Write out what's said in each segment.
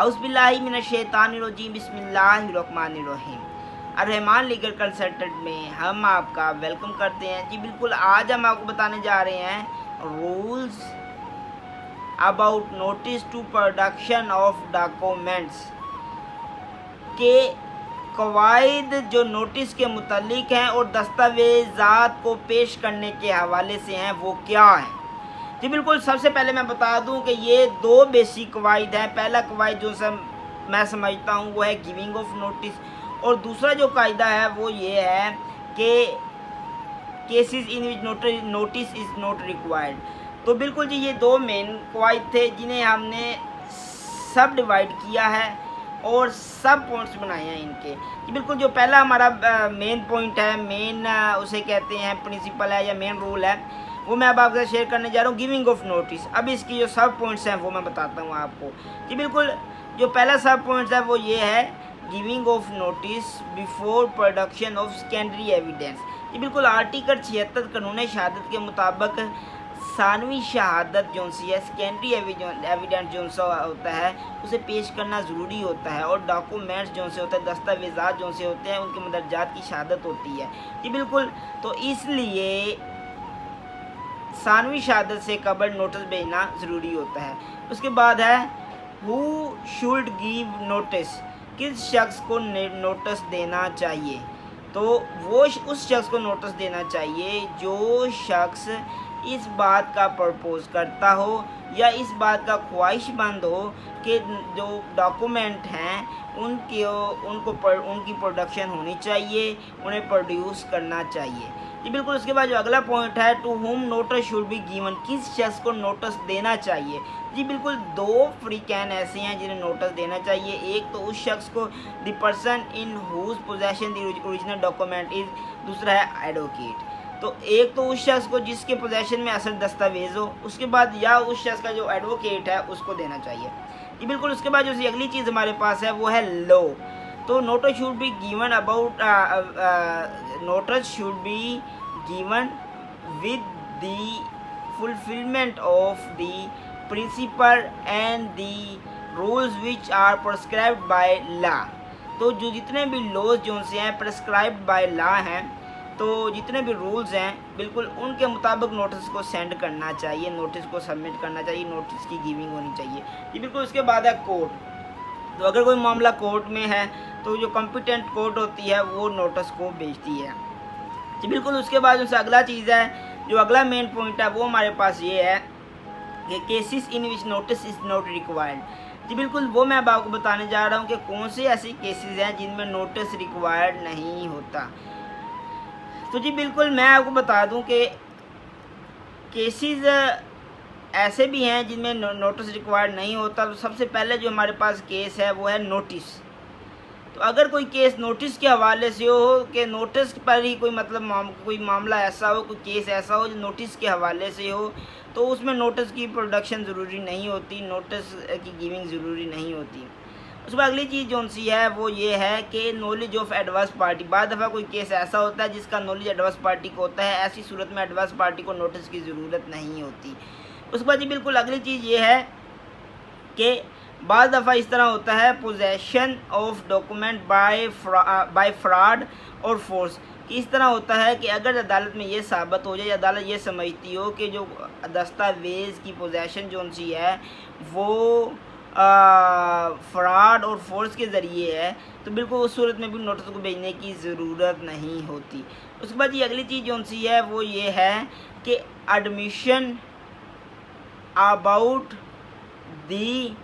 औज़ुबिल्लाहि मिनश्शैतानिर्रजीम बिस्मिल्लाहिर्रहमानिर्रहीम। अर्रहमान legal consultant में हम आपका वेलकम करते हैं जी। बिल्कुल आज हम आपको बताने जा रहे हैं rules about notice to production of documents के कवायद जो नोटिस के मुतालिक हैं और दस्तावेज़ात को पेश करने के हवाले से हैं वो क्या हैं जी। बिल्कुल सबसे पहले मैं बता दूं कि ये दो बेसिक कवायद हैं। पहला कवायद जो मैं समझता हूं वो है गिविंग ऑफ नोटिस, और दूसरा जो कायदा है वो ये है कि cases in which notice is not required. तो बिल्कुल जी ये दो मेन कवायद थे जिन्हें हमने सब डिवाइड किया है और सब पॉइंट्स बनाए हैं इनके जी। बिल्कुल जो पहला हमारा मेन पॉइंट है, मेन उसे कहते हैं प्रिंसिपल है या मेन रूल है, वो मैं अब आपके साथ शेयर करने जा रहा हूँ, गिविंग ऑफ नोटिस। अब इसकी जो सब पॉइंट्स हैं वो मैं बताता हूँ आपको जी। बिल्कुल जो पहला सब पॉइंट्स है वो ये है giving of notice before production of secondary evidence जी। बिल्कुल आर्टिकल 76 कानून शहादत के मुताबिक सानवी शहादत जो सी है, सेकेंडरी एविडेंस जो सा होता है उसे पेश करना ज़रूरी होता है, और डॉक्यूमेंट्स जो से होता है, दस्तावेज़ात जो से होते हैं उनके मदरजात की शहादत होती है जी। बिल्कुल तो इसलिए सानवी शहादत से कबल नोटिस भेजना ज़रूरी होता है। उसके बाद है हु शुड गिव नोटिस, किस शख्स को नोटिस देना चाहिए। तो वो उस शख्स को नोटिस देना चाहिए जो शख्स इस बात का प्रपोज करता हो या इस बात का ख्वाहिशमंद हो कि जो डॉक्यूमेंट हैं उनकी प्रोडक्शन होनी चाहिए, उन्हें प्रोड्यूस करना चाहिए जी। बिल्कुल उसके बाद जो अगला पॉइंट है to whom notice should be given, किस शख्स को नोटिस देना चाहिए जी। बिल्कुल दो फ्री कैन ऐसे हैं जिन्हें नोटिस देना चाहिए। एक तो उस शख्स को the person in whose possession the original document is, दूसरा है एडवोकेट। तो एक तो उस शख्स को जिसके पोजेशन में असल दस्तावेज़ हो, उसके बाद या उस शख्स का जो एडवोकेट है उसको देना चाहिए जी। बिल्कुल उसके बाद जो अगली चीज़ हमारे पास है वो है लॉ। तो notice should be given about notice should be given with the fulfilment of the principle and the rules which are prescribed by law. तो जो जितने भी लॉज जो से हैं प्रिस्क्राइब्ड बाय लॉ हैं, तो जितने भी रूल्स हैं बिल्कुल उनके मुताबिक नोटिस को सेंड करना चाहिए, नोटिस को सबमिट करना चाहिए, नोटिस की गिविंग होनी चाहिए जी। बिल्कुल उसके बाद है कोर्ट। तो अगर कोई मामला कोर्ट में है तो जो कॉम्पिटेंट कोर्ट होती है वो नोटिस को भेजती है जी। बिल्कुल उसके बाद उनसे अगला चीज़ है, जो अगला मेन पॉइंट है वो हमारे पास ये है कि cases in which notice is not required जी। बिल्कुल वो मैं अब आपको बताने जा रहा हूँ कि कौन से ऐसे केसेस हैं जिनमें नोटिस रिक्वायर्ड नहीं होता। तो जी बिल्कुल मैं आपको बता दूं कि केसेस ऐसे भी हैं जिनमें नोटिस रिक्वायर्ड नहीं होता। तो सबसे पहले जो हमारे पास केस है वो है नोटिस। तो अगर कोई केस नोटिस के हवाले से हो कि नोटिस पर ही कोई मतलब कोई मामला ऐसा हो, कोई केस ऐसा हो जो नोटिस के हवाले से हो, तो उसमें नोटिस की प्रोडक्शन ज़रूरी नहीं होती, नोटिस की गिविंग ज़रूरी नहीं होती। उसके बाद अगली चीज़ जो सी है वो ये है कि नॉलेज ऑफ एडवर्स पार्टी। बाद दफ़ा कोई केस ऐसा होता है जिसका नॉलेज एडवर्स पार्टी को होता है, ऐसी सूरत में एडवर्स पार्टी को नोटिस की ज़रूरत नहीं होती। उसके बाद जी बिल्कुल अगली चीज़ ये है कि बाद दफ़ा इस तरह होता है possession of document bye fraud और फोर्स, कि इस तरह होता है कि अगर अदालत में ये साबित हो जाए, अदालत ये समझती हो कि जो दस्तावेज़ की पोजेशन जो सी है वो फ्रॉड और फोर्स के ज़रिए है, तो बिल्कुल उस सूरत में भी नोटिस को भेजने की ज़रूरत नहीं होती। उसके बाद ये अगली चीज़ जो सी है वो ये है कि admission about the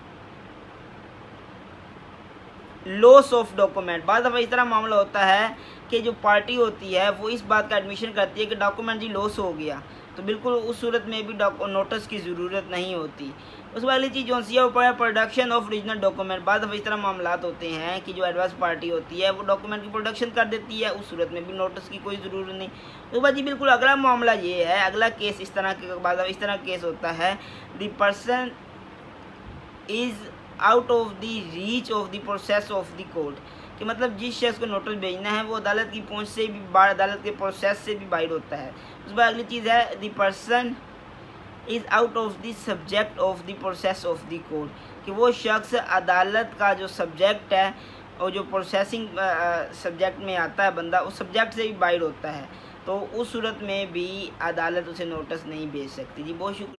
loss of document. बाद दफ़ा इस तरह मामला होता है कि जो पार्टी होती है वो इस बात का एडमिशन करती है कि डॉक्यूमेंट जी लॉस हो गया, तो बिल्कुल उस सूरत में भी नोटिस की ज़रूरत नहीं होती। उस वाली चीज़ जो सी है ऊपर है प्रोडक्शन ऑफ ओरिजिनल डॉक्यूमेंट। बाद दफ़ा इस तरह मामला होते हैं कि जो एडवर्स पार्टी होती है वो डॉक्यूमेंट की प्रोडक्शन कर देती है, उस सूरत में भी नोटिस की कोई ज़रूरत नहीं। उसके बाद जी बिल्कुल अगला मामला ये है, अगला केस इस तरह के बाद इस तरह केस होता है the person is out of the reach of the process of the court, कि मतलब जिस शख्स को नोटिस भेजना है वो अदालत की पहुंच से भी बाहर, अदालत के प्रोसेस से भी बाहर होता है। उसके बाद अगली चीज़ है the person is out of the subject of the process of the court, कि वो शख्स अदालत का जो सब्जेक्ट है और जो प्रोसेसिंग सब्जेक्ट में आता है बंदा, उस सब्जेक्ट से भी बाहर होता है, तो उस सूरत में भी अदालत उसे नोटिस नहीं भेज सकती। जी बहुत शुक्रिया।